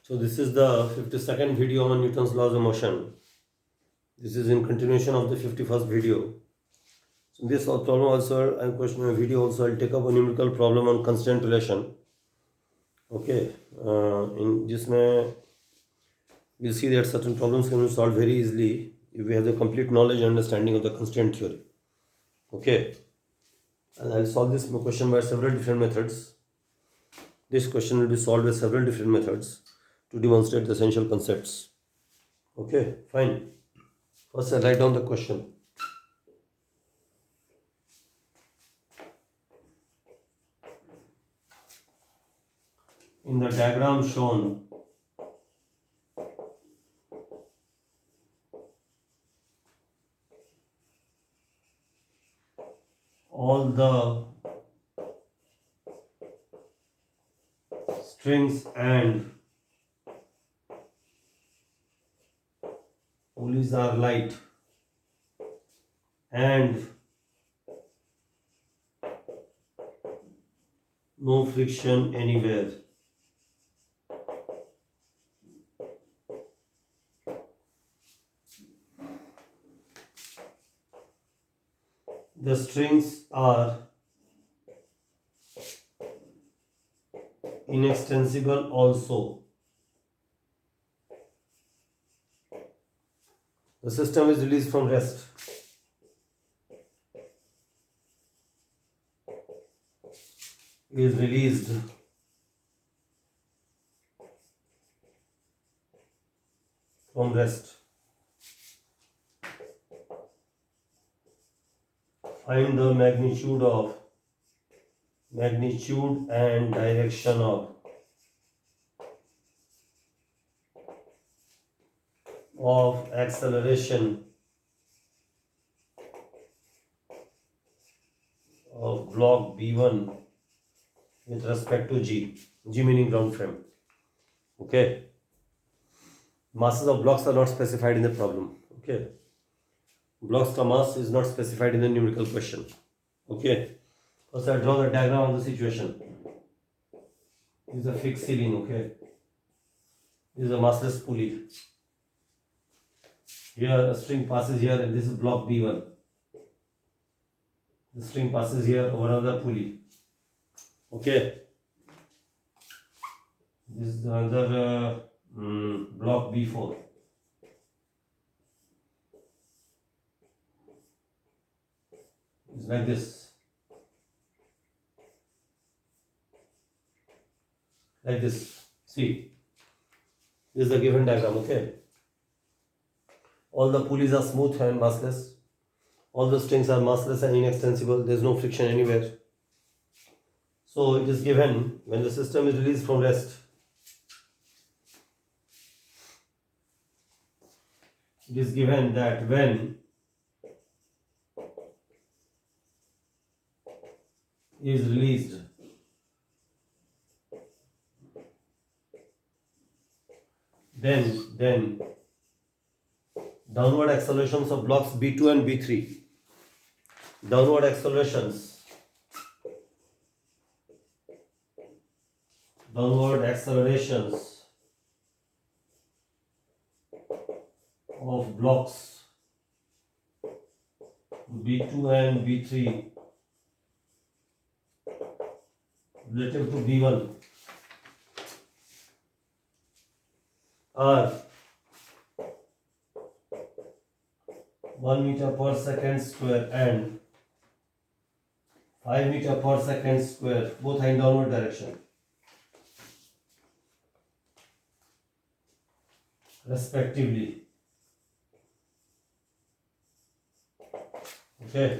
So this is the 52nd video on Newton's laws of motion. This is in continuation of the 51st video. So in this problem also, video also, I'll take up a numerical problem on constraint relation. Okay, in this we'll see that certain problems can be solved very easily if we have the complete knowledge and understanding of the constraint theory. Okay, and I'll solve this question by several different methods. This question will be solved by several different methods to demonstrate the essential concepts. Okay, fine. First, I'll write down the question. In the diagram shown, all the strings and pulleys are light and no friction anywhere. The strings are inextensible also. The system is released from rest. Is released from rest. Find the magnitude and direction of acceleration of block B1 with respect to G. G meaning ground frame. Okay. Masses of blocks are not specified in the problem. Okay. Blocks ka mass is not specified in the numerical question. Okay. First I draw the diagram of the situation. This is a fixed ceiling. Okay. This is a massless pulley. Here a string passes here and this is block B1. The string passes here over another pulley. Okay. This is another block B4. It's like this. Like this. See. This is the given diagram, okay? All the pulleys are smooth and massless. All the strings are massless and inextensible. There is no friction anywhere. So it is given when the system is released from rest. It is given that when is released, then downward accelerations of blocks B2 and B3, downward accelerations of blocks B2 and B3 relative to B1 are 1 meter per second square and 5 meter per second square, both are in downward direction, respectively. Okay.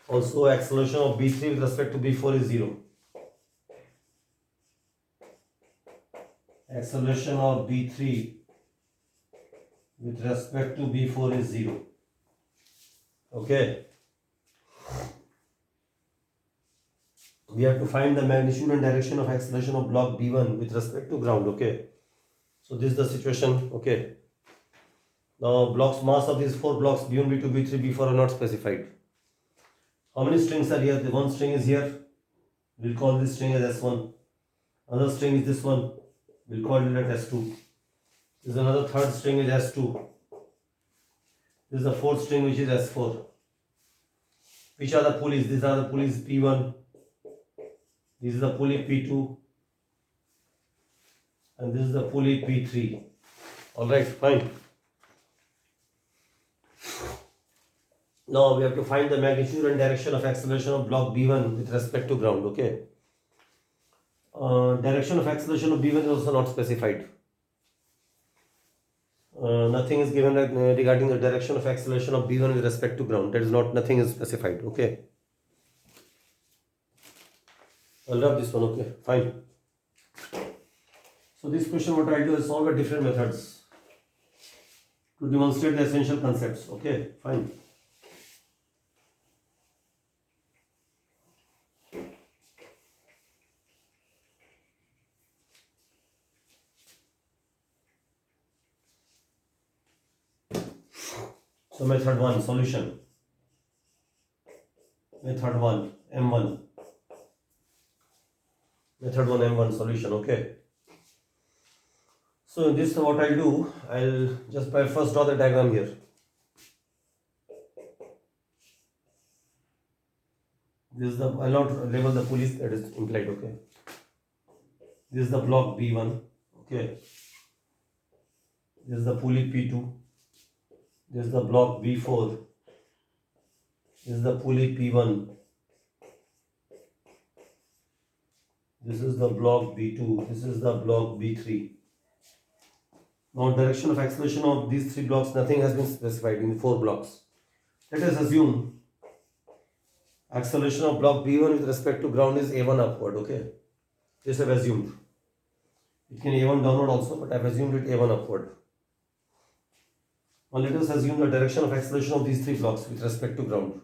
Also, acceleration of B3 with respect to B4 is 0. Acceleration of B3 with respect to B4 is 0. Okay. We have to find the magnitude and direction of acceleration of block B1 with respect to ground. Okay. So this is the situation. Okay. Now blocks mass of these 4 blocks B1, B2, B3, B4 are not specified. How many strings are here? The one string is here. We'll call this string as S1. Another string is this one. We'll call it as S2. This is another third string is S2. This is the fourth string which is S4. Which are the pulleys? These are the pulleys P1. This is the pulley P2. And this is the pulley P3. Alright, fine. Now we have to find the magnitude and direction of acceleration of block B1 with respect to ground. Okay. Direction of acceleration of B1 is also not specified. Nothing is given regarding the direction of acceleration of B1 with respect to ground. That is not, nothing is specified. Okay. I'll rub this one. Okay, fine. So this question what I'll do is solve at different methods to demonstrate the essential concepts. Okay, fine. So method 1, solution. Method 1, M1. Method 1, M1, solution. Okay. So in this what I'll do, I'll just first draw the diagram here. This is the, I'll not label the pulleys, that is implied. Okay. This is the block B1. Okay. This is the pulley P2. This is the block B4. This is the pulley P1. This is the block B2. This is the block B3. Now direction of acceleration of these three blocks, nothing has been specified in the four blocks. Let us assume acceleration of block B1 with respect to ground is A1 upward. Okay. This I've assumed. It can A1 downward also, but I've assumed it A1 upward. Now let us assume the direction of acceleration of these three blocks with respect to ground.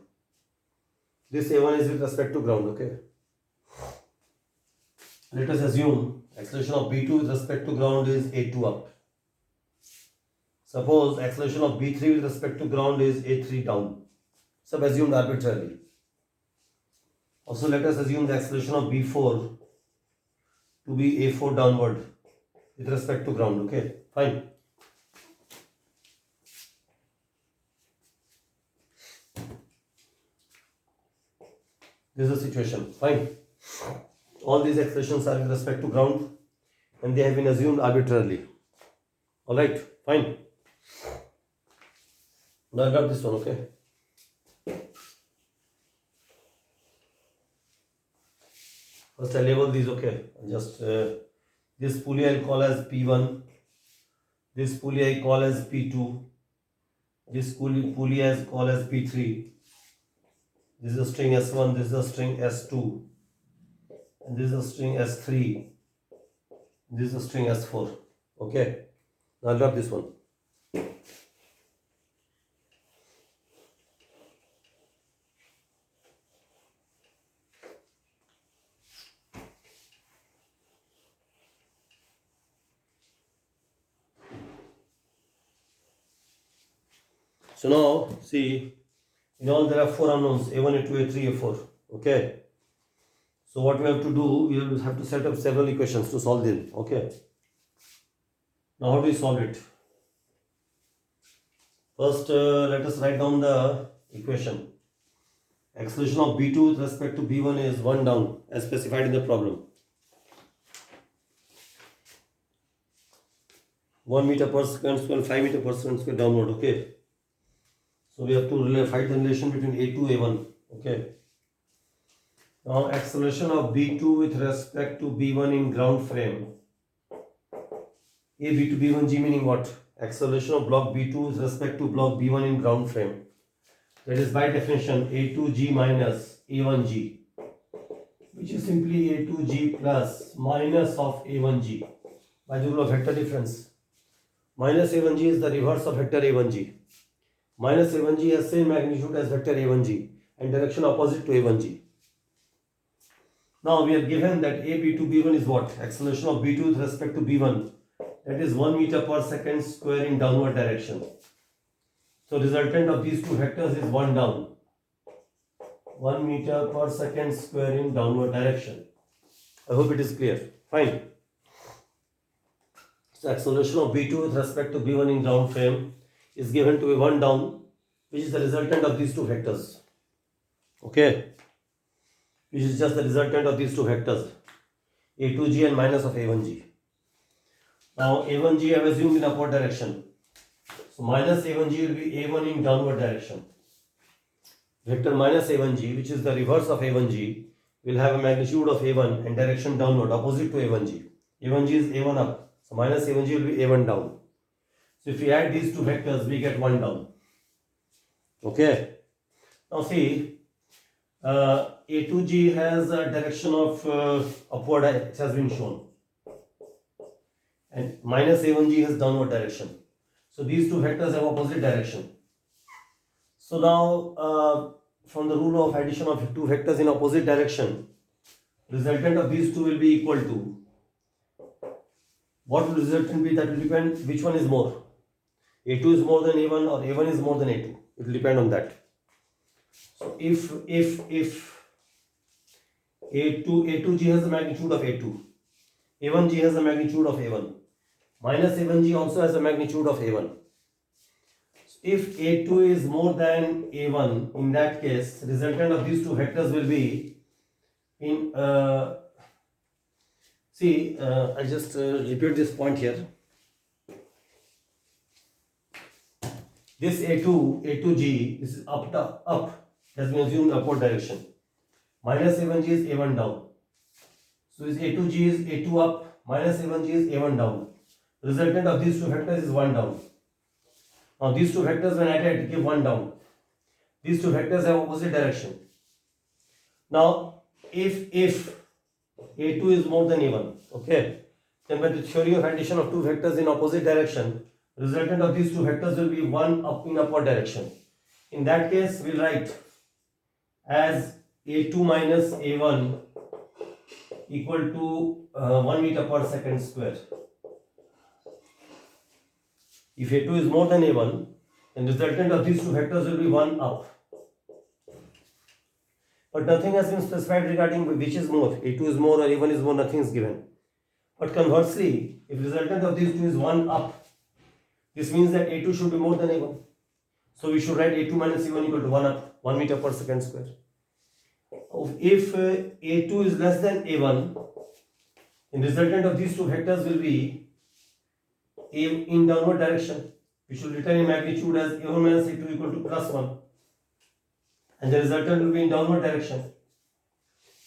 This A1 is with respect to ground, okay. Let us assume acceleration of B2 with respect to ground is A2 up. Suppose acceleration of B3 with respect to ground is A3 down. Sub assumed arbitrarily. Also let us assume the acceleration of B4 to be A4 downward with respect to ground, okay. Fine. This is the situation. Fine. All these accelerations are with respect to ground and they have been assumed arbitrarily. Alright, fine. Now I got this one, okay. First I label these, okay. Just this pulley I'll call as P1. This pulley I call as P2. This pulley I call as P3. This is a string S1, this is a string S2, and this is a string S3, this is a string S4. Okay, now I'll drop this one. So now, see, in all there are four unknowns, A1, A2, A3, A4. Okay. So what we have to do, we will have to set up several equations to solve them. Okay. Now how do we solve it? First, let us write down the equation. Acceleration of B2 with respect to B1 is 1 down as specified in the problem. 1 meter per second square, 5 meter per second square downward. Okay. So we have to find the relation between A2 and A1. Okay. Now acceleration of B2 with respect to B1 in ground frame. A B to B1 G meaning what? Acceleration of block B2 with respect to block B1 in ground frame. That is by definition A2G minus A1G, which is simply A2G plus minus of A1G by the rule of vector difference. Minus A1G is the reverse of vector A1G. Minus A1G has same magnitude as vector A1G and direction opposite to A1G. Now we are given that AB to B1 is what? Acceleration of B2 with respect to B1. That is 1 meter per second square in downward direction. So resultant of these two vectors is 1 down. 1 meter per second square in downward direction. I hope it is clear. Fine. So acceleration of B2 with respect to B1 in ground frame is given to be 1 down, which is the resultant of these two vectors. Okay, which is just the resultant of these two vectors, A2G and minus of A1G. Now A1G I have assumed in upward direction. So minus A1G will be A1 in downward direction. Vector minus A1G, which is the reverse of A1G, will have a magnitude of A1 and direction downward, opposite to A1G. A1G is A1 up, so minus A1G will be A1 down. So if we add these two vectors, we get 1 down. Okay. Now see, A2G has a direction of upward, it has been shown. And minus A1G has downward direction. So these two vectors have opposite direction. So now, from the rule of addition of two vectors in opposite direction, resultant of these two will be equal to, what will resultant be? That will depend which one is more. A2 is more than A1 or A1 is more than A2. It will depend on that. So if A2G has the magnitude of A2, A1G has the magnitude of A1, minus A1G also has the magnitude of A1. So if A2 is more than A1, in that case, resultant of these two vectors will be in, I just repeat this point here. This A2G, this is up, has been assumed upward direction. Minus A1G is A1 down. So this A2G is A2 up, minus A1G is A1 down. Resultant of these two vectors is 1 down. Now these two vectors when added give 1 down. These two vectors have opposite direction. Now if A2 is more than A1, okay, then by the theory of addition of two vectors in opposite direction, resultant of these two vectors will be 1 up in upward direction. In that case, we'll write as A2 minus A1 equal to 1 meter per second square. If A2 is more than A1, then resultant of these two vectors will be 1 up. But nothing has been specified regarding which is more, A2 is more or A1 is more, nothing is given. But conversely, if resultant of these two is 1 up, this means that A2 should be more than A1. So we should write A2 minus A1 equal to 1 up, 1 meter per second square. If A2 is less than A1, then resultant of these two vectors will be in downward direction. We should return a magnitude as A1 minus A2 equal to plus 1. And the resultant will be in downward direction.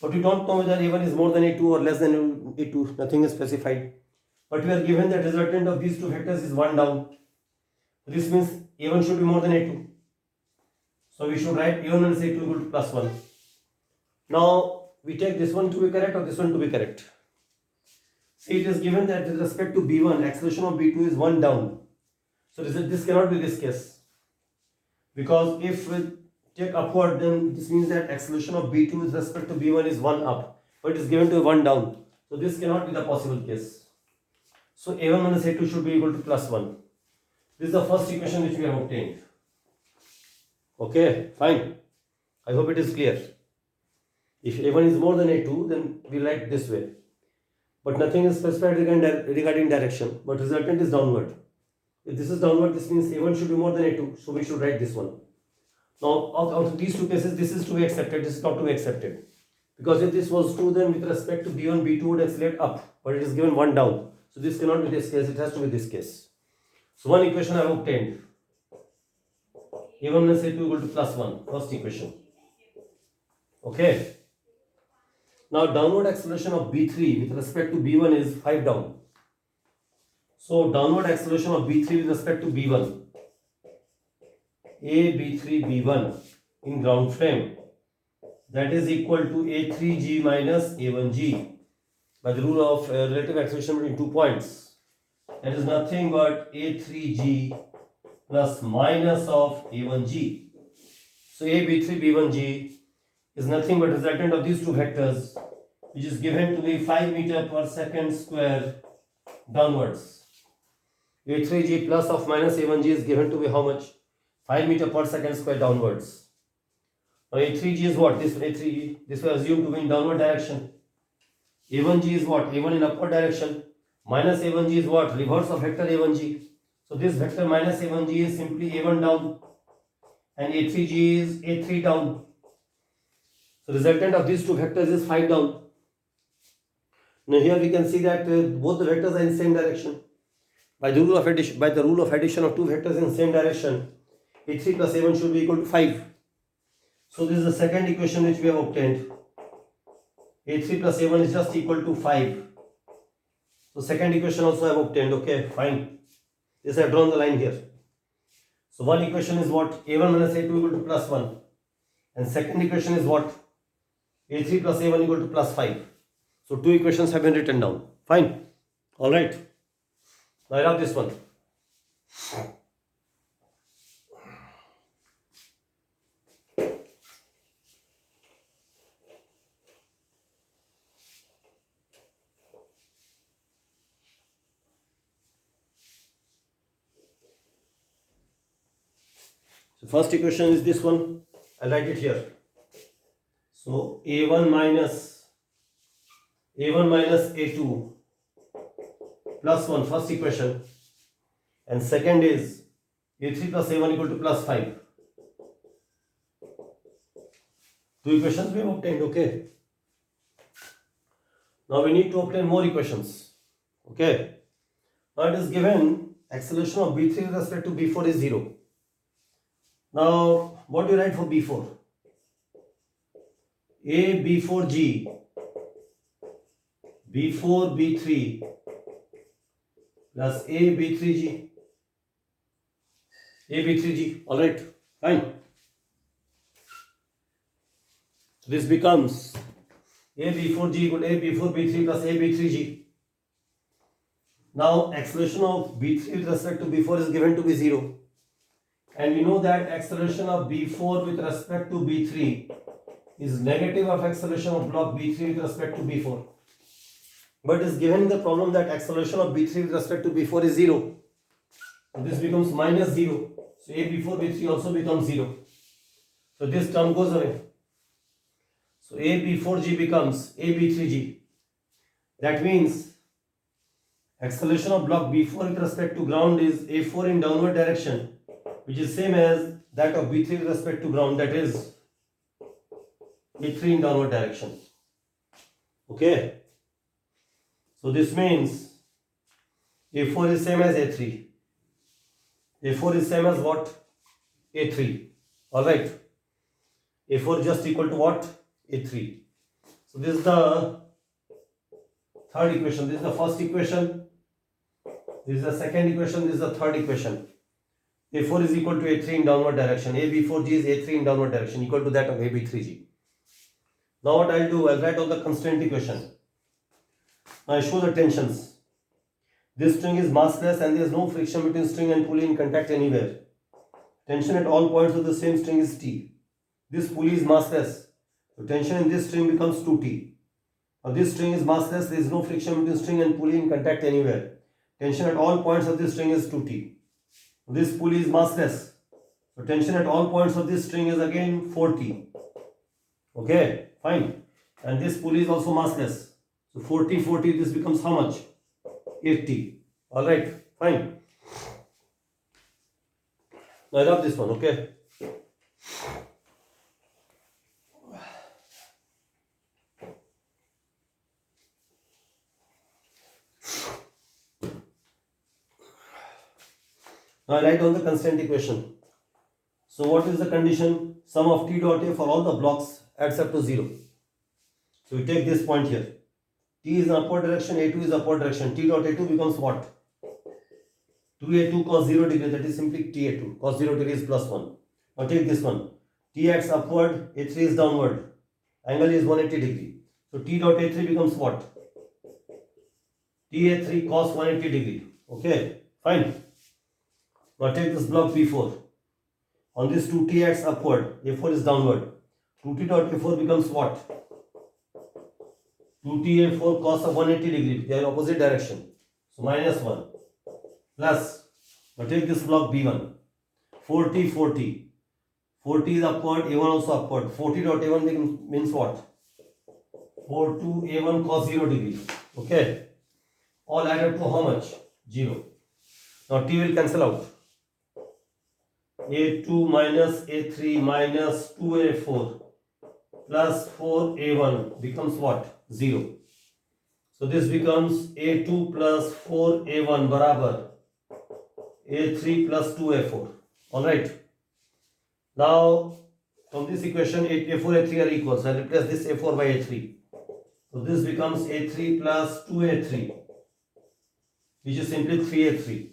But we don't know whether A1 is more than A2 or less than A2. Nothing is specified. But we are given that resultant of these two vectors is 1 down. This means A1 should be more than A2. So we should write A1 minus A2 equal to plus 1. Now we take this one to be correct or this one to be correct. See, it is given that with respect to B1, acceleration of B2 is 1 down. So this cannot be this case. Because if we take upward, then this means that acceleration of B2 with respect to B1 is 1 up. But it is given to 1 down. So this cannot be the possible case. So A1 minus A2 should be equal to plus 1. This is the first equation which we have obtained. Okay, fine. I hope it is clear. If A1 is more than A2, then we write this way. But nothing is specified regarding direction, but resultant is downward. If this is downward, this means A1 should be more than A2, so we should write this one. Now, out of these two cases, this is to be accepted, this is not to be accepted. Because if this was true, then with respect to B1, B2 would accelerate up, but it is given 1 down. So this cannot be this case, it has to be this case. So one equation I have obtained. A1 minus A2 equal to plus 1, first equation. Okay. Now downward acceleration of B3 with respect to B1 is 5 down. So downward acceleration of B3 with respect to B1. B3, B1 in ground frame, that is equal to A3G minus A1G by the rule of relative acceleration between 2 points. That is nothing but A3G plus minus of A1G. So B3, B1G is nothing but resultant of these two vectors, which is given to be 5 meter per second square downwards. A3G plus of minus A1G is given to be how much? 5 meter per second square downwards. Now A3G is what? This A3G, this was assumed to be in downward direction. A1G is what? A1 in upward direction. Minus a1g is what? Reverse of vector a1g. So this vector minus a1g is simply a1 down and a3g is a3 down. So resultant of these two vectors is 5 down. Now here we can see that both the vectors are in same direction. By the rule of addition of two vectors in same direction, a3 plus a1 should be equal to 5. So this is the second equation which we have obtained. a3 plus a1 is just equal to 5. So second equation also I have obtained. Okay, fine. This I have drawn the line here. So one equation is what? a1 minus a2 equal to plus 1. And second equation is what? a3 plus a1 equal to plus 5. So two equations have been written down. Fine. Alright. Now I write this one. So first equation is this one. I'll write it here. So a1 minus a2 plus 1, first equation, and second is a3 plus a1 equal to plus 5. Two equations we have obtained. Okay. Now we need to obtain more equations. Okay. Now it is given acceleration of b3 with respect to b4 is 0. Now what do you write for b4? A b4g b4 b3 plus a b3g all right, fine. So this becomes a b4g equal to a b4 b3 plus a b3g. Now acceleration of b3 with respect to b4 is given to be 0, and we know that acceleration of b4 with respect to b3 is negative of acceleration of block b3 with respect to b4. But is given in the problem that acceleration of b3 with respect to b4 is 0. So this becomes minus 0. So a b4 b3 also becomes 0. So this term goes away. So a b4g becomes a b3g. That means acceleration of block b4 with respect to ground is a4 in downward direction, which is same as that of b3 with respect to ground, that is a3 in downward direction. Okay. So this means a4 is same as a3. a4 is same as what? a3. Alright. a4 is just equal to what? a3. So this is the third equation. This is the first equation. This is the second equation. This is the third equation. a4 is equal to a3 in downward direction. ab4g is a3 in downward direction, equal to that of ab3g. Now what I'll do, I'll write down the constraint equation. Now I show the tensions. This string is massless and there is no friction between string and pulley in contact anywhere. Tension at all points of the same string is T. This pulley is massless. So tension in this string becomes 2T. Now this string is massless, there is no friction between string and pulley in contact anywhere. Tension at all points of this string is 2T. This pulley is massless. So tension at all points of this string is again 4T. Okay, fine. And this pulley is also massless. So 40, this becomes how much? 80. Alright, fine. Now I wrap this one, okay? Now I write down the constraint equation. So what is the condition? Sum of T dot A for all the blocks adds up to 0. So we take this point here. T is in upward direction, A2 is upward direction. T dot A2 becomes what? 2A2 cos 0 degree, that is simply Ta2. Cos 0 degree is plus 1. Now take this one. T acts upward, A3 is downward. Angle is 180 degree. So T dot A3 becomes what? Ta3 cos 180 degree. Okay, fine. Now take this block B4. On this 2T acts upward, A4 is downward. 2T dot A4 becomes what? 2Ta4 cos of 180 degree, they are in opposite direction. So minus 1 plus, now take this block B1, 40, 40. 40 is upward, A1 also upward. 40 dot A1 means what? 4 to A1 cos 0 degree. Okay. all add up to how much? 0. Now t will cancel out. A2 minus A3 minus 2A4 plus 4A1 becomes what? 0. So this becomes A2 plus 4A1 barabar A3 plus 2A4. Alright. Now from this equation A4 A3 are equal. So I replace this A4 by A3. So this becomes A3 plus 2A3, which is simply 3A3.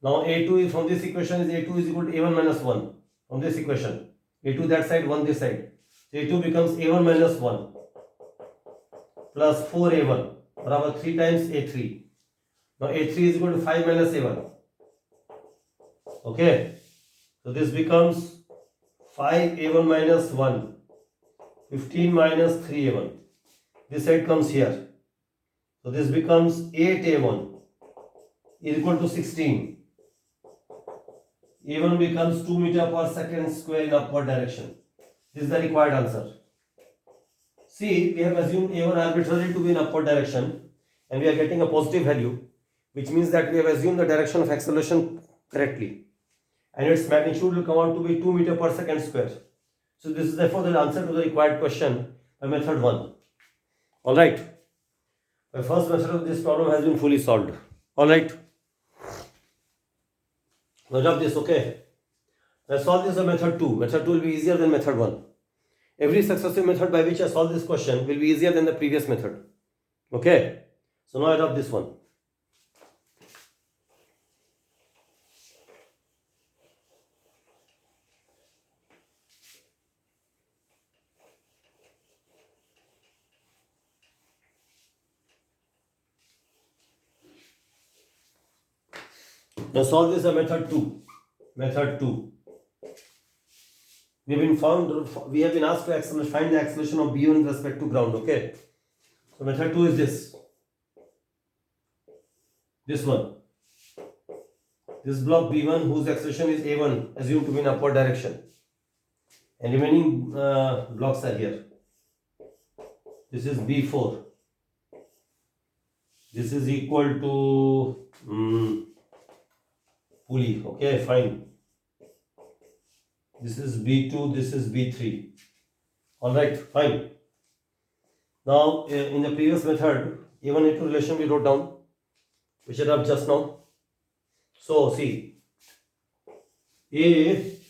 Now A2 from this equation is A2 is equal to A1 minus 1 from this equation. A2 that side, 1 this side. So A2 becomes A1 minus 1 plus 4A1 barabar 3 times A3. Now A3 is equal to 5 minus A1. Okay. So this becomes 5A1 minus 1, 15 minus 3A1. This side comes here. So this becomes 8A1 is equal to 16. A1 becomes 2 meter per second square in upward direction. This is the required answer. See, we have assumed A1 arbitrarily to be in upward direction and we are getting a positive value, which means that we have assumed the direction of acceleration correctly. And its magnitude will come out to be 2 meter per second square. So this is therefore the answer to the required question by method 1. Alright. The first method of this problem has been fully solved. Alright. Now drop this, okay. I solve this by method 2. Method 2 will be easier than method 1. Every successive method by which I solve this question will be easier than the previous method. Okay. So now I adopt this one. Now solve this by method 2. Method 2. We have been asked to find the acceleration of B1 with respect to ground. Okay. So method 2 is this. This one. This block B1 whose acceleration is A1 assumed to be in upward direction. And remaining blocks are here. This is B4. This is equal to pulley. Okay, fine. This is B2, this is B3. Alright, fine. Now, in the previous method, A1 A2 relation we wrote down, which I have just now. So, see, A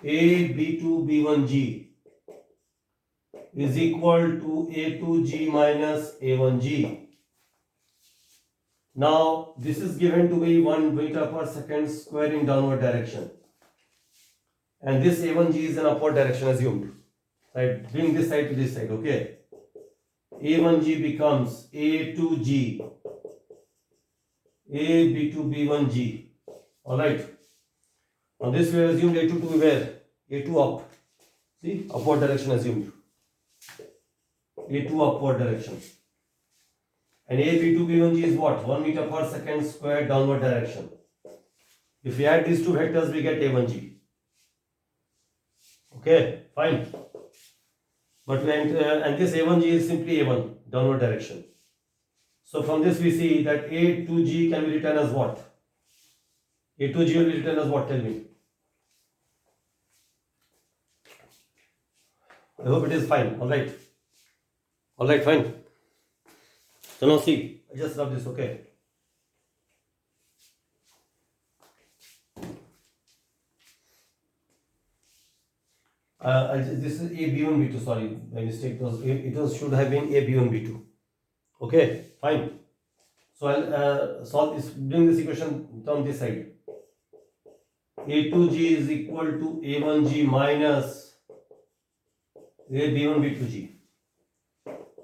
B2 B1G is equal to A2G minus A1G. Now, this is given to be 1 meter per second square in downward direction. And this A1G is in upward direction assumed. Right? Bring this side to this side, okay? A1G becomes A2G, AB2B1G. Alright. Now this we have assumed A2 to be where? A2 up. See? Upward direction assumed. A2 upward direction. And AB2B1G is what? 1 meter per second square downward direction. If we add these two vectors, we get A1G. Okay, fine. But and this A1G is simply A1, downward direction. So from this we see that A2G can be written as what? A2G will be written as what? Tell me. I hope it is fine. Alright. Alright, fine. So now see, I just rub this, okay? This is A B1 B2, sorry, my mistake should have been A B1 B2. Okay, fine. So I'll solve this, bring this equation down this side. A2G is equal to A1G minus AB1 B2G,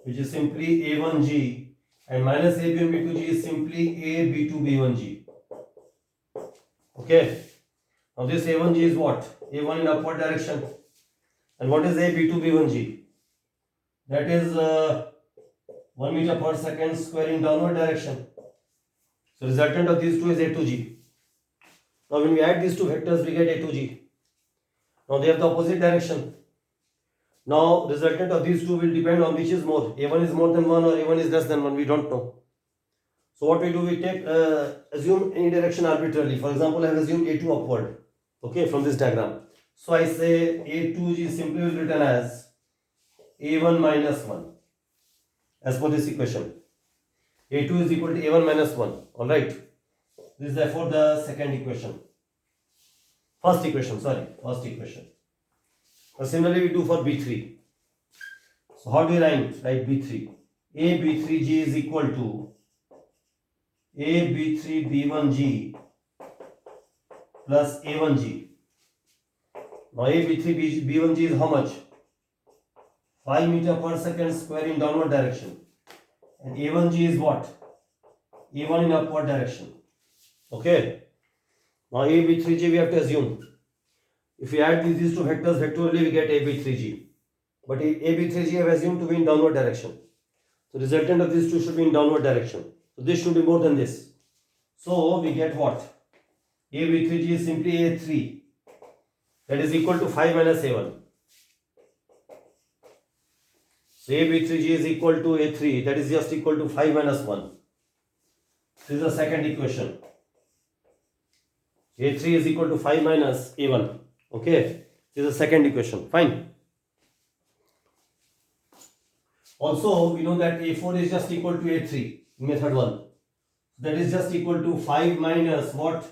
which is simply A1G, and minus AB1 B2G is simply AB2 B1G. Okay. Now this A1G is what? A1 in upward direction. And what is AB2 B1G? That is 1 meter per second square in downward direction. So resultant of these two is A2G. Now when we add these two vectors, we get A2G. Now they have the opposite direction. Now resultant of these two will depend on which is more. A1 is more than 1 or A1 is less than 1. We don't know. So what we do, we take assume any direction arbitrarily. For example, I have assumed A2 upward. Okay, from this diagram. So I say A2 is simply written as A1 minus 1 as per this equation. A2 is equal to A1 minus 1. Alright. This is therefore the second equation. First equation. Now similarly we do for B3. So how do you write B3? A B3G is equal to A B3 B1G plus A1G. Now A B3 B1G is how much? 5 meter per second square in downward direction. And A1G is what? A1 in upward direction. Okay. Now A B3G we have to assume. If we add these two vectors vectorially, we get A B3G. But A B3G I have assumed to be in downward direction. So resultant of these two should be in downward direction. So this should be more than this. So we get what? A B3G is simply A3. That is equal to 5 minus A1. So A B3G is equal to A3. That is just equal to 5 minus 1. This is the second equation. A3 is equal to 5 minus A1. Okay. This is the second equation. Fine. Also, we know that A4 is just equal to A3 in method 1. That is just equal to 5 minus what?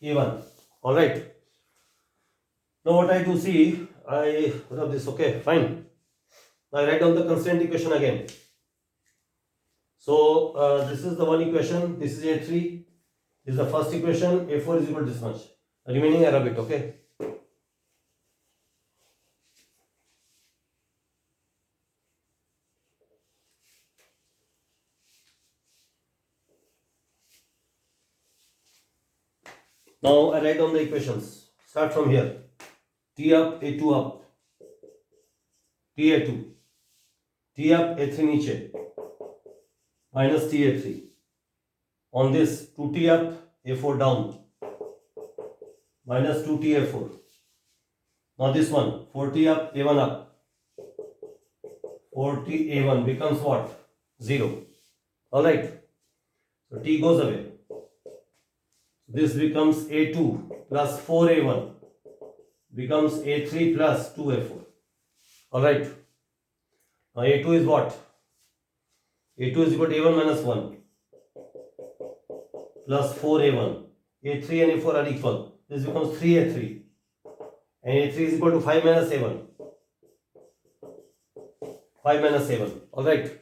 A1. Alright. Now what I do, see, I rub this. Okay, fine. Now I write down the constraint equation again. So this is the one equation. This is A3. This is the first equation. A4 is equal to this much. Remaining I rub it. Okay. Now I write down the equations. Start from here. T up, A2 up. T A2. T up, A3 नीचे. Minus T A3. On this, 2T up, A4 down. Minus 2T A4. Now this one, 4T up, A1 up. 4T A1 becomes what? 0. Alright. So T goes away. This becomes A2 plus 4A1 becomes A3 plus 2A4. Alright. Now A2 is what? A2 is equal to A1 minus 1 plus 4A1. A3 and A4 are equal. This becomes 3A3. And A3 is equal to 5 minus A1. 5 minus A1. Alright.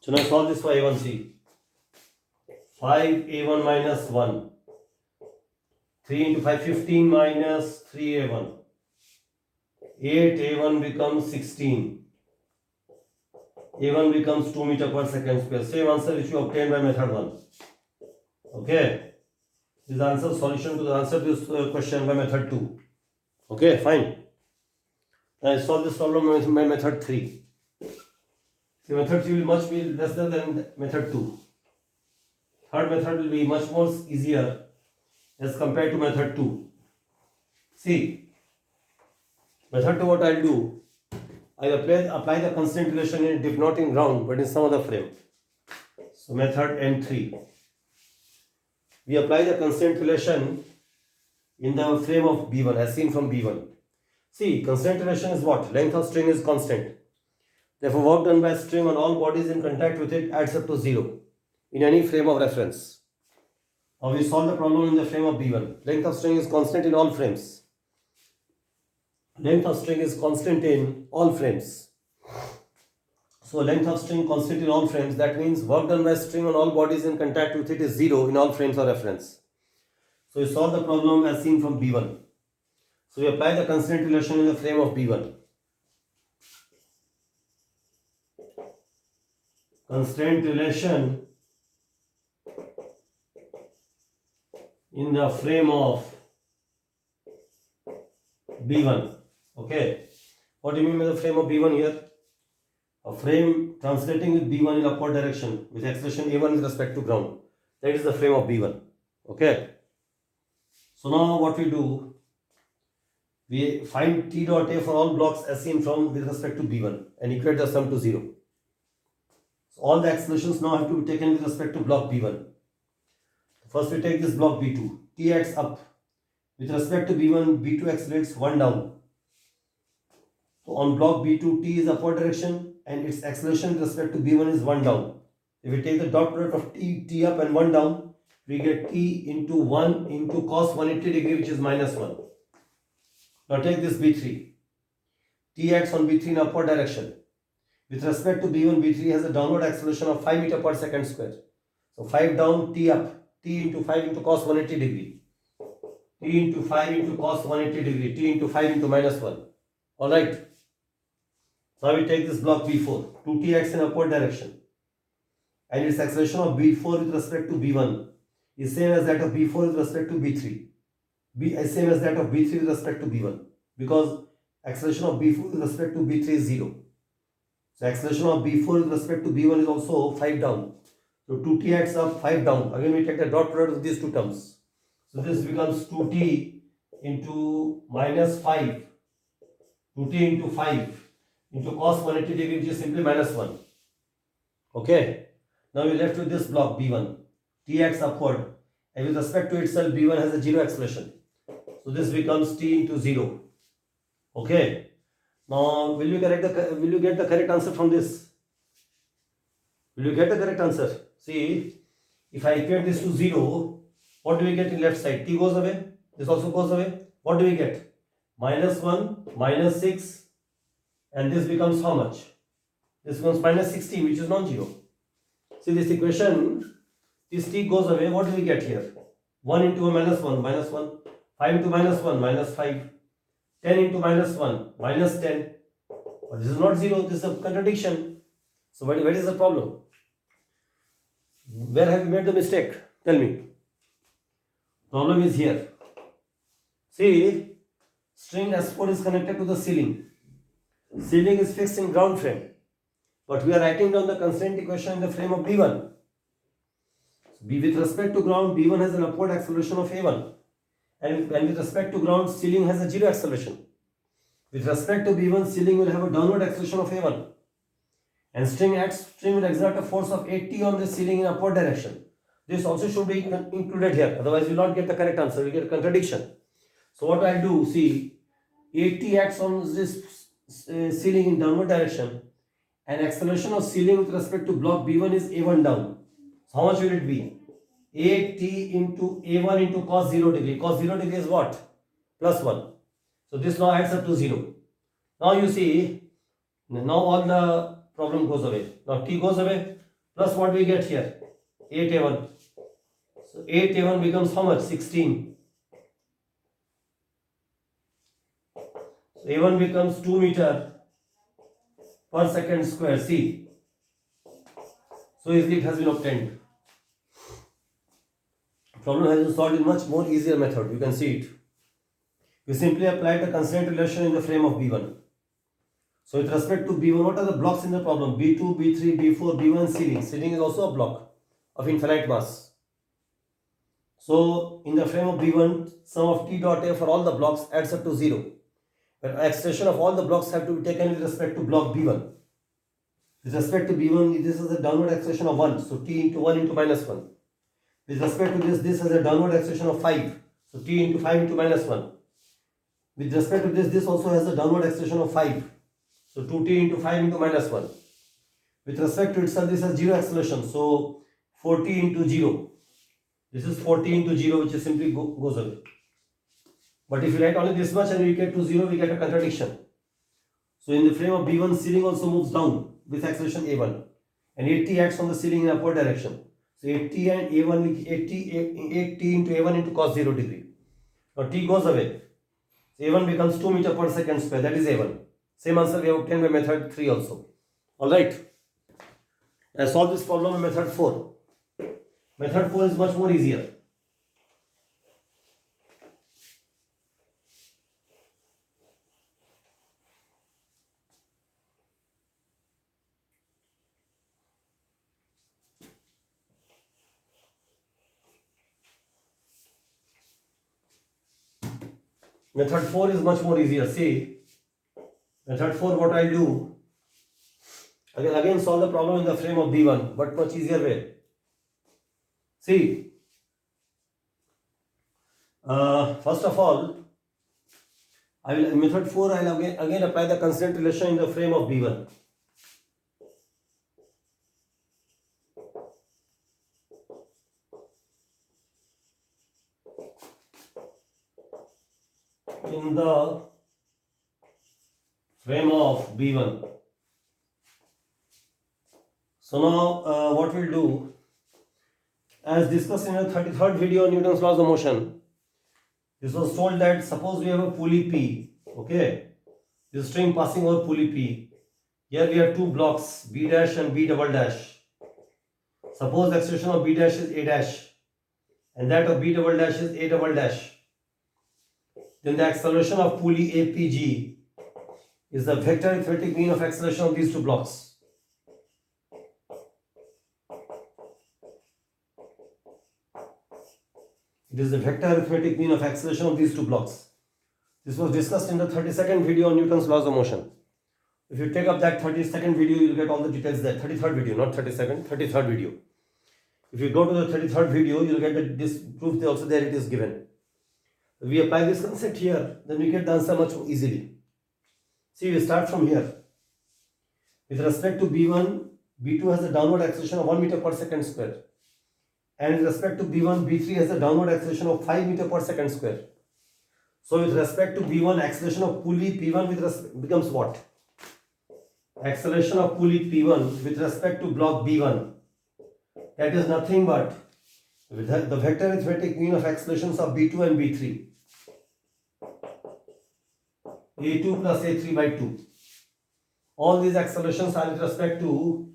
So now solve this for A1C. 5A1 minus 1. 3 into 5, 15 minus 3A1. 8A1 becomes 16. A1 becomes 2 meter per second square. Same answer which you obtained by method 1. Okay. This is the answer, solution to the answer to this question by method 2. Okay, fine. Now I solve this problem by method 3. So method 3 will much be lesser than method 2. Third method will be much more easier as compared to method 2. See, method 2 what I will do, I will apply the constraint relation if not in ground but in some other frame. So method N3. We apply the constraint relation in the frame of B1 as seen from B1. See, constraint relation is what? Length of string is constant. Therefore, work done by string on all bodies in contact with it adds up to 0 in any frame of reference. Now we solve the problem in the frame of B1. Length of string is constant in all frames. Length of string is constant in all frames. So length of string constant in all frames. That means work done by string on all bodies in contact with it is 0 in all frames of reference. So we solve the problem as seen from B1. So we apply the constraint relation in the frame of B1. Constraint relation in the frame of B1. Okay. What do you mean by the frame of B1 here? A frame translating with B1 in upward direction with acceleration A1 with respect to ground. That is the frame of B1. Okay. So now what we do, we find T dot A for all blocks as seen from with respect to B1 and equate the sum to 0. So all the expressions now have to be taken with respect to block B1. First we take this block B2. T acts up. With respect to B1, B2 accelerates 1 down. So on block B2, T is upward direction and its acceleration with respect to B1 is 1 down. If we take the dot product of T up and 1 down, we get T into 1 into cos 180 degree, which is minus 1. Now take this B3. T acts on B3 in upward direction. With respect to B1, B3 has a downward acceleration of 5 meter per second square. So 5 down, T up, T into 5 into cos 180 degree. T into 5 into cos 180 degree, T into 5 into minus 1. Alright. Now we take this block B4. 2T acts in upward direction. And its acceleration of B4 with respect to B1 is same as that of B4 with respect to B3. B is same as that of B3 with respect to B1. Because acceleration of B4 with respect to B3 is 0. So acceleration of B4 with respect to B1 is also 5 down. So 2T acts up, 5 down. Again we take the dot product of these two terms. So this becomes 2T into minus 5. 2T into 5 into cos 180 degree, which is simply minus 1. Okay. Now we are left with this block B1. T acts upward and with respect to itself B1 has a 0 acceleration. So this becomes T into 0. Okay. Now will you get the correct answer from this? Will you get the correct answer? See, if I equate this to 0, what do we get in left side? T goes away. This also goes away. What do we get? Minus 1, minus 6, and this becomes how much? This becomes minus 16, which is non-zero. See this equation, this T goes away. What do we get here? 1 into a minus 1, minus 1. 5 into minus 1, minus 5. 10 into minus 1, minus 10. But this is not 0, this is a contradiction. So where is the problem? Where have you made the mistake? Tell me. Problem is here. See, string S4 is connected to the ceiling. Ceiling is fixed in ground frame. But we are writing down the constraint equation in the frame of B1. With respect to ground, B1 has an upward acceleration of A1. And with respect to ground, ceiling has a 0 acceleration. With respect to B1, ceiling will have a downward acceleration of A1. And string will exert a force of 80 on the ceiling in upward direction. This also should be included here. Otherwise, you will not get the correct answer. You get a contradiction. So what I do, see, 80 acts on this ceiling in downward direction. And acceleration of ceiling with respect to block B1 is A1 down. So how much will it be? 8T into A1 into cos 0 degree. Cos 0 degree is what? Plus 1. So this now adds up to 0. Now you see, now all the problem goes away. Now T goes away. Plus what we get here? 8A1. So 8A1 becomes how much? 16. So A1 becomes 2 meter per second square. See. So easily it has been obtained. Problem has been solved in much more easier method. You can see it. We simply apply the constraint relation in the frame of B1. So with respect to B1, what are the blocks in the problem? B2, B3, B4, B1, ceiling. Ceiling is also a block of infinite mass. So in the frame of B1, sum of T dot A for all the blocks adds up to 0. But acceleration of all the blocks have to be taken with respect to block B1. With respect to B1, this is a downward acceleration of 1. So T into 1 into minus 1. With respect to this has a downward acceleration of 5. So T into 5 into minus 1. With respect to this also has a downward acceleration of 5. So 2T into 5 into minus 1. With respect to itself, this has 0 acceleration. So 4T into 0. This is 4T into 0, which is simply goes away. But if you write only this much and we get to 0, we get a contradiction. So in the frame of B1, ceiling also moves down with acceleration A1. And 8T acts on the ceiling in upward direction. So 8T and A1, 8T into A1 into cos 0 degree. Now T goes away. So A1 becomes 2 meter per second square. That is A1. Same answer we have obtained by method 3 also. Alright. I solve this problem in method 4. Method 4 is much more easier. Method 4 is much more easier. See, method 4, what I'll do, again solve the problem in the frame of B1, but much easier way. See, first of all, I will in method 4 I will again apply the constraint relation in the frame of B1. In the frame of B1. So now what we'll do, as discussed in the 33rd video on Newton's laws of motion, this was told that suppose we have a pulley P, okay, this string passing over pulley P. Here we have two blocks, B dash and B double dash. Suppose the acceleration of B dash is A dash and that of B double dash is A double dash. Then the acceleration of pulley APG is the vector arithmetic mean of acceleration of these two blocks. It is the vector arithmetic mean of acceleration of these two blocks. This was discussed in the 32nd video on Newton's laws of motion. If you take up that 32nd video, you will get all the details there. 33rd video, not 32nd, 33rd video. If you go to the 33rd video, you will get this proof there also, there it is given. If we apply this concept here, then we get the answer much more easily. See, we start from here. With respect to B1, B2 has a downward acceleration of 1 meter per second square. And with respect to B1, B3 has a downward acceleration of 5 meter per second square. So with respect to B1, acceleration of pulley P1 becomes what? Acceleration of pulley P1 with respect to block B1. That is nothing but the vector arithmetic mean of accelerations of B2 and B3. A2 plus A3 by 2. All these accelerations are with respect to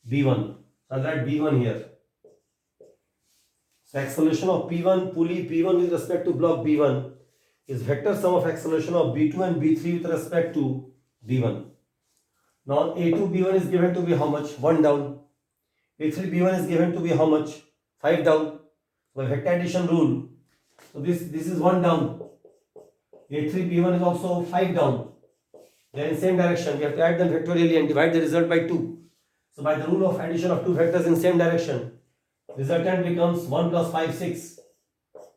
B1. So I'll write B1 here. So acceleration of P1, pulley P1 with respect to block B1 is vector sum of acceleration of B2 and B3 with respect to B1. Now A2 B1 is given to be how much? 1 down. A3 B1 is given to be how much? 5 down. By vector addition rule, so this is 1 down. A3 B1 is also 5 down. They are in same direction. We have to add them factorially and divide the result by 2. So by the rule of addition of two vectors in same direction, resultant becomes 1 plus 5, 6.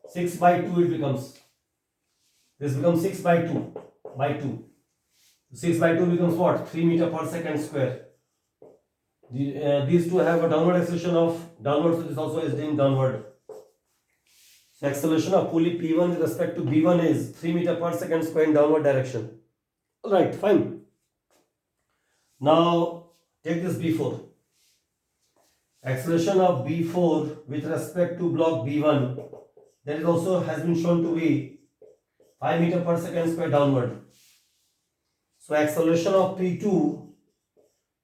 6 by 2 it becomes. This becomes 6 by 2. By 2. 6 by 2 becomes what? 3 meter per second square. These two have a downward acceleration of downward, so this also is doing downward. So acceleration of pulley P1 with respect to B1 is 3 meter per second square in downward direction. Alright, fine. Now take this B4. Acceleration of B4 with respect to block B1, that is also has been shown to be 5 meter per second square downward. So acceleration of P2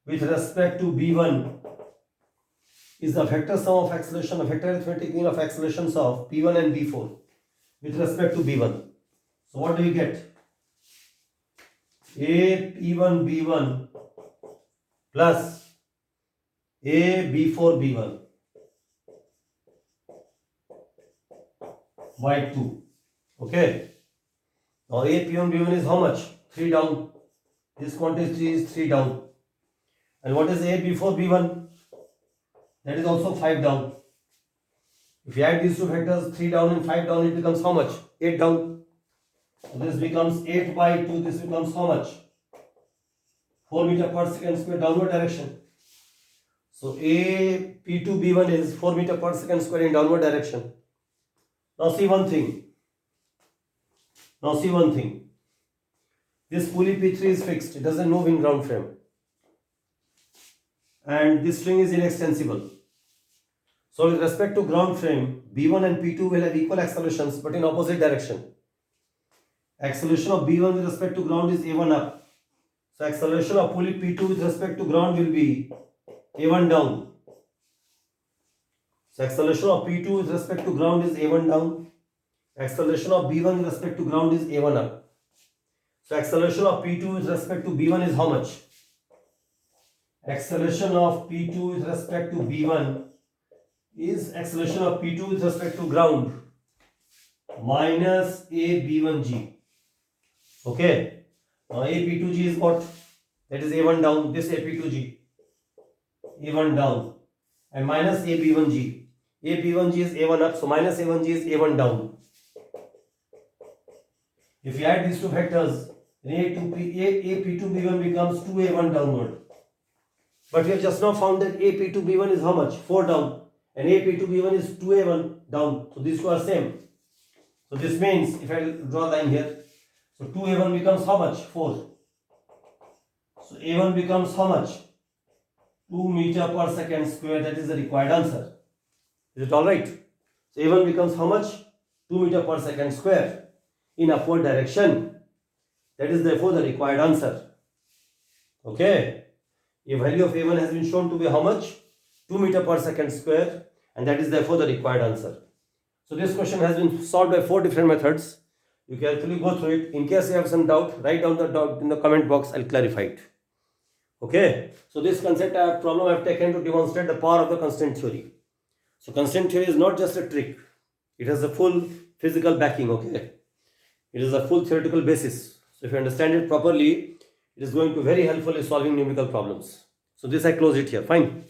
with respect to B1 is the vector sum of acceleration, the vector arithmetic mean of accelerations of P1 and B4 with respect to B1. So what do we get? A P1 B1 plus A B4 B1 by 2. Okay. Now A P1 B1 is how much? 3 down. This quantity is 3 down. And what is A B4 B1? That is also 5 down. If you add these two vectors, 3 down and 5 down, it becomes how much? 8 down. So this becomes 8 by 2. This becomes how much? 4 meter per second square downward direction. So A P2 B1 is 4 meter per second square in downward direction. Now see one thing. This pulley P3 is fixed. It doesn't move in ground frame. And this string is inextensible. So with respect to ground frame, B1 and P2 will have equal accelerations but in opposite direction. Acceleration of B1 with respect to ground is A1 up. So acceleration of pulley P2 with respect to ground will be A1 down. So acceleration of P2 with respect to ground is A1 down. Acceleration of B1 with respect to ground is A1 up. So acceleration of P2 with respect to B1 is how much? Acceleration of P2 with respect to B1 is acceleration of P2 with respect to ground minus A B1G. Okay. Now AP2G is what? That is A1 down. This AP2G. A1 down. And minus AP1G. AP1G is A1 up. So minus A1G is A1 down. If you add these two vectors, AP2B1 becomes 2A1 downward. But we have just now found that AP2B1 is how much? 4 down. And AP2B1 is 2A1 down. So these two are same. So this means, if I draw a line here, so 2A1 becomes how much? 4. So A1 becomes how much? 2 meter per second square. That is the required answer. Is it alright? So A1 becomes how much? 2 meter per second square in upward direction. That is therefore the required answer. Okay. A value of A1 has been shown to be how much? 2 meter per second square, and that is therefore the required answer. So this question has been solved by 4 different methods. You carefully go through it. In case you have some doubt, write down the doubt in the comment box. I'll clarify it. Okay. So this concept problem I have taken to demonstrate the power of the constraint theory. So constraint theory is not just a trick. It has a full physical backing. Okay. It is a full theoretical basis. So if you understand it properly, it is going to be very helpful in solving numerical problems. So this I close it here. Fine.